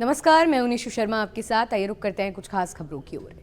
नमस्कार, मैं उनिशु शर्मा आपके साथ। आइए रुक करते हैं कुछ खास खबरों की ओर।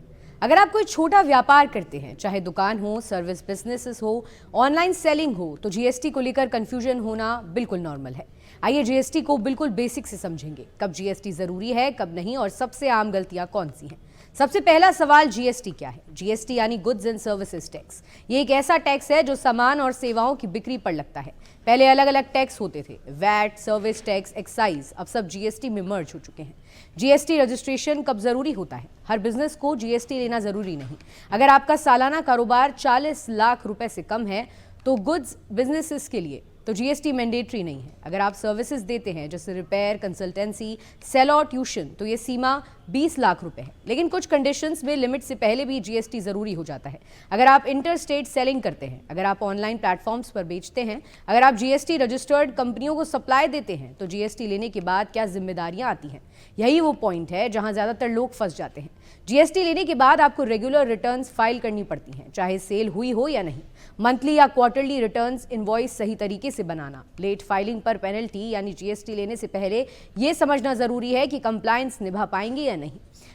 अगर आप कोई छोटा व्यापार करते हैं, चाहे दुकान हो, सर्विस बिजनेसेस हो, ऑनलाइन सेलिंग हो, तो जीएसटी को लेकर कंफ्यूजन होना बिल्कुल नॉर्मल है। आइए जीएसटी को बिल्कुल बेसिक से समझेंगे, कब जीएसटी जरूरी है, कब नहीं, और सबसे आम गलतियां कौन सी हैं। सबसे पहला सवाल, जीएसटी क्या है? जीएसटी यानी गुड्स एंड सर्विसेज टैक्स। ये एक ऐसा टैक्स है जो सामान और सेवाओं की बिक्री पर लगता है। पहले अलग अलग टैक्स होते थे, वैट, सर्विस टैक्स, एक्साइज, अब सब जीएसटी में मर्ज हो चुके हैं। जीएसटी रजिस्ट्रेशन कब जरूरी होता है? हर बिजनेस को जीएसटी लेना जरूरी नहीं। अगर आपका सालाना कारोबार 40 लाख रुपए से कम है तो गुड्स बिजनेसेस के लिए तो जीएसटी मैंडेटरी नहीं है। अगर आप सर्विसेज देते हैं जैसे रिपेयर, कंसल्टेंसी, सेल और ट्यूशन, तो ये सीमा 20 लाख रुपए है। लेकिन कुछ कंडीशंस में लिमिट से पहले भी जीएसटी जरूरी हो जाता है। अगर आप इंटर स्टेट सेलिंग करते हैं, अगर आप ऑनलाइन प्लेटफॉर्म्स पर बेचते हैं, अगर आप जीएसटी रजिस्टर्ड कंपनियों को सप्लाई देते हैं, तो जीएसटी लेने के बाद क्या जिम्मेदारियां आती हैं? यही वो पॉइंट है जहां ज्यादातर लोग फंस जाते हैं। जीएसटी लेने के बाद आपको रेगुलर रिटर्न्स फाइल करनी पड़ती हैं, चाहे सेल हुई हो या नहीं। मंथली या क्वार्टरली रिटर्न्स, इनवॉइस सही तरीके से बनाना, लेट फाइलिंग पर पेनल्टी, यानी जीएसटी लेने से पहले यह समझना जरूरी है कि कंप्लायंस निभा पाएंगे या नहीं।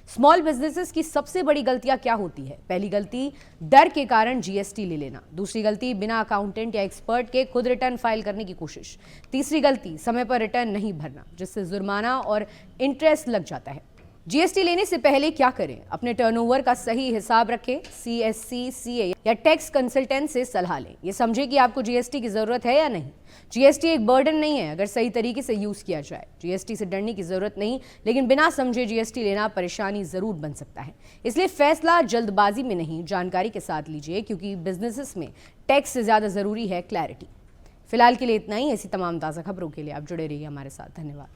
स्मॉल बिजनेसेस की सबसे बड़ी गलतियां क्या होती है? पहली गलती, डर के कारण जीएसटी ले लेना। दूसरी गलती, बिना अकाउंटेंट या एक्सपर्ट के खुद रिटर्न फाइल करने की कोशिश। तीसरी गलती, समय पर रिटर्न नहीं भरना, जिससे जुर्माना और इंटरेस्ट लग जाता है। जीएसटी लेने से पहले क्या करें? अपने टर्नओवर का सही हिसाब रखें, सीएससी, सीए या टैक्स कंसल्टेंट से सलाह लें। ये समझें कि आपको जीएसटी की जरूरत है या नहीं। जीएसटी एक बर्डन नहीं है अगर सही तरीके से यूज किया जाए। जीएसटी से डरने की जरूरत नहीं, लेकिन बिना समझे जीएसटी लेना परेशानी जरूर बन सकता है। इसलिए फैसला जल्दबाजी में नहीं, जानकारी के साथ लीजिए, क्योंकि बिजनेसेस में टैक्स से ज्यादा जरूरी है क्लैरिटी। फिलहाल के लिए इतना ही। ऐसी तमाम ताज़ा खबरों के लिए आप जुड़े रहिए हमारे साथ। धन्यवाद।